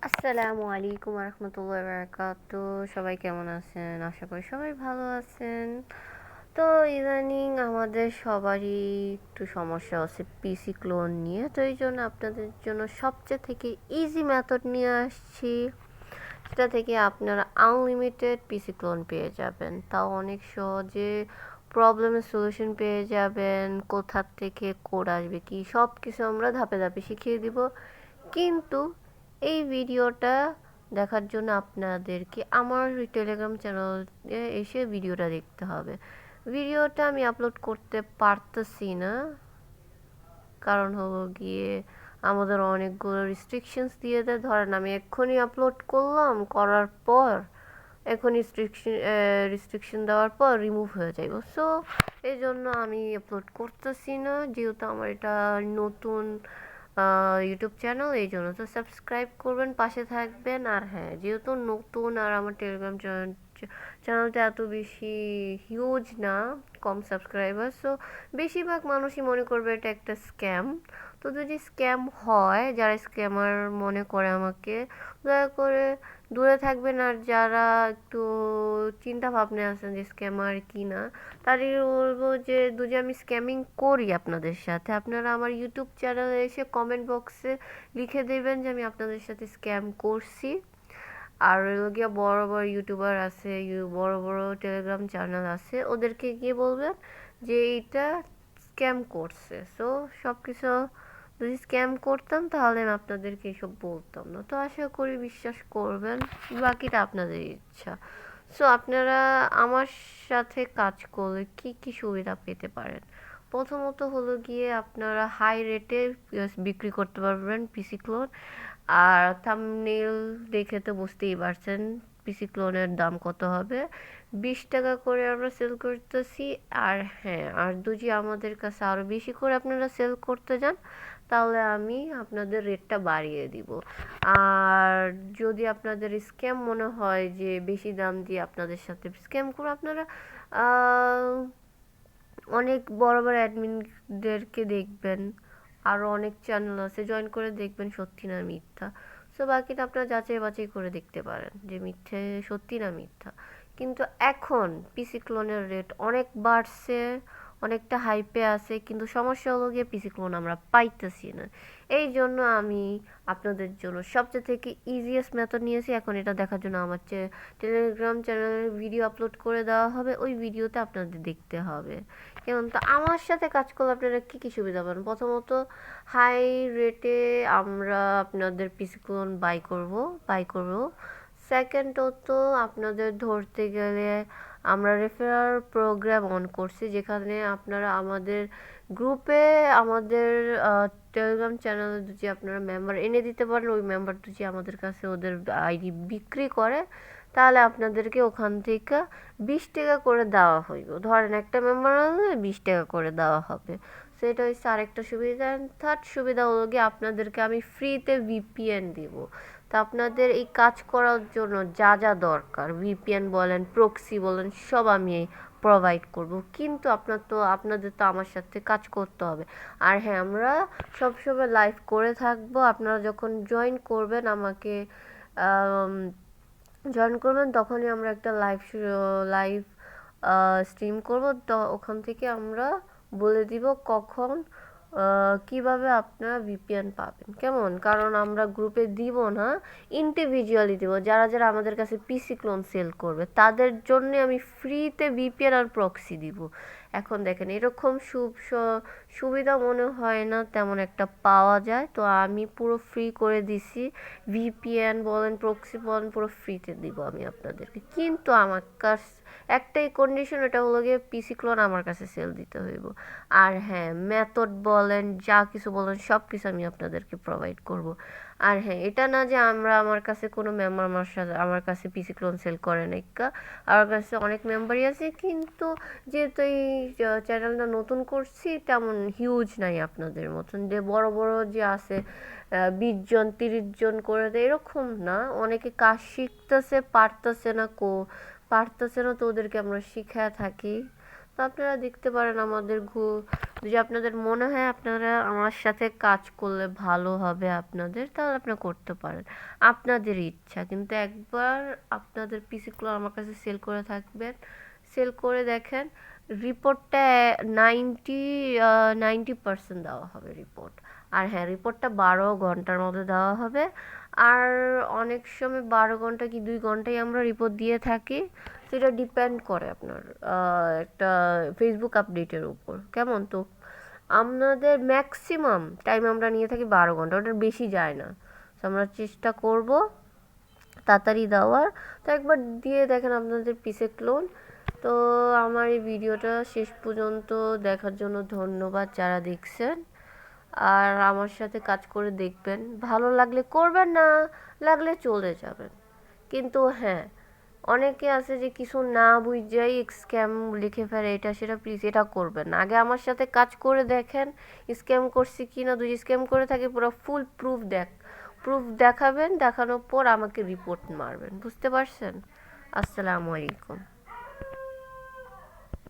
আসসালামু আলাইকুম রহমতুল্লাহ বারাকাতু। সবাই কেমন আছেন? আশা করি সবাই ভালো আছেন। তো ইদানিং আমাদের সবারই একটু সমস্যা হচ্ছে পিসি ক্লোন নিয়ে, তো এই জন্য আপনাদের জন্য সবচেয়ে থেকে ইজি মেথড নিয়ে আসছি। সেটা থেকে আপনারা আনলিমিটেড পিসি ক্লোন পেয়ে যাবেন, তাও অনেক সহজে। প্রবলেমের সলিউশন পেয়ে যাবেন, কোথার থেকে কোড আসবে কি সব কিছু আমরা ধাপে ধাপে শিখিয়ে দিব। কিন্তু এই ভিডিওটা দেখার জন্য আপনাদেরকে আমার টেলিগ্রাম চ্যানেলে এসে ভিডিওটা দেখতে হবে। ভিডিওটা আমি আপলোড করতে পারতেছি না, কারণ হলো গিয়ে আমাদের অনেকগুলো রিস্ট্রিকশনস দিয়ে দেয়। ধরেন আমি এক্ষুনি আপলোড করলাম, করার পর এখনই রিস্ট্রিকশন দেওয়ার পর রিমুভ হয়ে যাইব। সো এই জন্য আমি আপলোড করতেছি না, যেহেতু আমার এটা নতুন ইউটিউব চ্যানেল, এই জন্য। তো সাবস্ক্রাইব করবেন, পাশে থাকবেন। আর হ্যাঁ, যেহেতু নতুন আর আমার টেলিগ্রাম চ্যানেলটা এত বেশি হিউজ না, কম সাবস্ক্রাইবার, সো বেশিরভাগ মানুষই মনে করবে এটা একটা স্ক্যাম। তো যদি স্ক্যাম হয়, যারা স্ক্যামার মনে করে আমাকে, দয়া করে দূরে থাকবেন। আর যারা একটু চিন্তা ভাবনা আছেন যে স্ক্যামার কি না, তাদের বলবো যে যদি আমি স্ক্যামিং করি আপনাদের সাথে, আপনারা আমার ইউটিউব চ্যানেলে এসে কমেন্ট বক্সে লিখে দেবেন যে আমি আপনাদের সাথে স্ক্যাম করছি। আর গিয়ে বড় বড় ইউটিউবার আছে, বড় বড় টেলিগ্রাম চ্যানেল আছে, ওদেরকে গিয়ে বলবেন যে এইটা স্ক্যাম করছে। সো সব কিছু যদি স্ক্যাম করতাম তাহলে আমি আপনাদেরকে এসব বলতাম না। তো আশা করি বিশ্বাস করবেন, বাকিটা আপনাদের ইচ্ছা। সো আপনারা আমার সাথে কাজ করলে কি কি সুবিধা পেতে পারেন? প্রথমত হলো গিয়ে আপনারা হাই রেটে বিক্রি করতে পারবেন পিসি ক্লোন। আর থাম্বনেইল দেখে তো বুঝতেই পারছেন পিসি ক্লোনের দাম কত হবে। 20 টাকা করে আমরা সেল করতেছি। আর হ্যাঁ, আর যদি আমাদের কাছে আরও বেশি করে আপনারা সেল করতে যান, তাহলে আমি আপনাদের রেটটা বাড়িয়ে দিব। আর যদি আপনাদের স্ক্যাম মনে হয় যে বেশি দাম দিয়ে আপনাদের সাথে স্ক্যাম করে, আপনারা অনেক বড় বড় অ্যাডমিনদেরকে দেখবেন, আরও অনেক চ্যানেল আছে, জয়েন করে দেখবেন সত্যি না মিথ্যা। সো বাকিটা আপনারা যাচাই বাছাই করে দেখতে পারেন যে মিথ্যে সত্যি না মিথ্যা। কিন্তু এখন পিসি ক্লোনের রেট অনেক বাড়ছে, অনেকটা হাইপে আছে, কিন্তু সমস্যা হলো গিয়ে পিসি ক্লোন আমরা পাইতেছি না। এই জন্য আমি আপনাদের জন্য সবচেয়ে থেকে ইজিয়েস্ট মেথড নিয়েছি। এখন এটা দেখার জন্য আমার টেলিগ্রাম চ্যানেলের ভিডিও আপলোড করে দেওয়া হবে, ওই ভিডিওতে আপনাদের দেখতে হবে। কেমন? তো আমার সাথে কাজ করলে আপনারা কী কী সুবিধা পাবেন? প্রথমত, হাই রেটে আমরা আপনাদের পিসি ক্লোন বাই করব। সেকেন্ডত, আপনাদের ধরতে গেলে আমরা রেফারাল প্রোগ্রাম অন করছি, যেখানে আপনারা আমাদের গ্রুপে, আমাদের টেলিগ্রাম চ্যানেলে যদি আপনারা মেম্বার এনে দিতে পারেন, ওই মেম্বার যদি আমাদের কাছে ওদের আইডি বিক্রি করে, তাহলে আপনাদেরকে ওখান থেকে 20 টাকা করে দেওয়া হইব। ধরেন একটা মেম্বার আনলে 20 টাকা করে দেওয়া হবে। সেটা হচ্ছে আরেকটা সুবিধা। থার্ড সুবিধা হলো গিয়ে আপনাদেরকে আমি ফ্রিতে ভিপিএন দিব। তো আপনাদের এই কাজ করার জন্য যা যা দরকার, ভিপিএন বলেন, প্রক্সি বলেন, সব আমি প্রোভাইড করব। কিন্তু আপনাদের তো আমার সাথে কাজ করতে হবে। আর হ্যাঁ, আমরা সবসময় লাইভ করে থাকবো। আপনারা যখন জয়েন করবেন তখনই আমরা একটা লাইভ স্ট্রিম করব। তো ওখান থেকে আমরা বলে দিব কখন কিভাবে আপনারা ভিপিএন পাবেন। কেমন? কারণ আমরা গ্রুপে দিব না, ইন্ডিভিজুয়ালি দিব। যারা যারা আমাদের কাছে পিসি ক্লোন সেল করবে তাদের জন্য আমি ফ্রিতে ভিপিএন আর প্রক্সি দিব। এখন দেখেন, এরকম সুবিধা মনে হয় না তেমন একটা পাওয়া যায়। তো আমি পুরো ফ্রি করে দিছি। ভিপিএন বলেন, প্রক্সি বলেন, পুরো ফ্রিতে দিব আমি আপনাদেরকে। কিন্তু আমার কাছে একটাই কন্ডিশন, এটা হলো গিয়ে পিসি ক্লোন আমার কাছে সেল দিতে হইব। আর হ্যাঁ, মেথড বলেন, যা কিছু বলেন, সব কিছু আমি আপনাদেরকে প্রোভাইড করব। আর হ্যাঁ, এটা না যে আমার কাছে কোনো মেম্বার আমার কাছে পিসি ক্লোন সেল করে নাই। আমার কাছে অনেক মেম্বারই আছে, কিন্তু যেহেতু এই চ্যানেলটা নতুন করছি, তেমন হিউজ নাই আপনাদের মতন যে বড় বড় যে আছে 20 জন 30 জন করে দেয়, এরকম না। অনেকে কাজ শিখতেছে, পারতেছে না, তো ওদেরকে আমরা শিখায় থাকি। তো আপনারা দেখতে পারেন আমাদের যদি আপনাদের মনে হয় আপনারা আমার সাথে কাজ করলে ভালো হবে আপনাদের, তাহলে আপনারা করতে পারেন, আপনাদের ইচ্ছা। কিন্তু একবার আপনাদের পিসিগুলো আমার কাছে সেল করে থাকবেন, সেল করে দেখেন রিপোর্টটা 90 90% দেওয়া হবে রিপোর্ট। আর হ্যাঁ, রিপোর্টটা 12 ঘন্টার মধ্যে দেওয়া হবে। আর অনেক সময় 12 ঘন্টা কি 2 ঘন্টায় আমরা রিপোর্ট দিয়ে থাকি। সেটা ডিপেন্ড করে আপনার একটা ফেসবুক আপডেটের উপর, কেমন। তো আমাদের ম্যাক্সিমাম টাইম আমরা নিয়ে থাকি 12 ঘন্টা, ওটার বেশি যায় না। তো আমরা চেষ্টা করব তাড়াতাড়ি দেওয়ার। তো একবার দিয়ে দেখেন আপনাদের পিসে ক্লোন। তো আমার এই ভিডিওটা শেষ পর্যন্ত দেখার জন্য ধন্যবাদ যারা দেখছেন। আর আমার সাথে কাজ করে দেখবেন, ভালো লাগলে করবেন, না লাগলে চলে যাবেন। কিন্তু হ্যাঁ, অনেকে আছে যে কিছু না বুঝাই স্ক্যাম লিখে ফেলে, এটা সেটা, প্লিজ এটা করবেন না। আগে আমার সাথে কাজ করে দেখেন স্ক্যাম করছি কি না। যদি স্ক্যাম করে থাকে পুরো ফুল প্রুফ দেখাবেন, দেখানোর পর আমাকে রিপোর্ট মারবেন। বুঝতে পারছেন? আসসালামু আলাইকুম।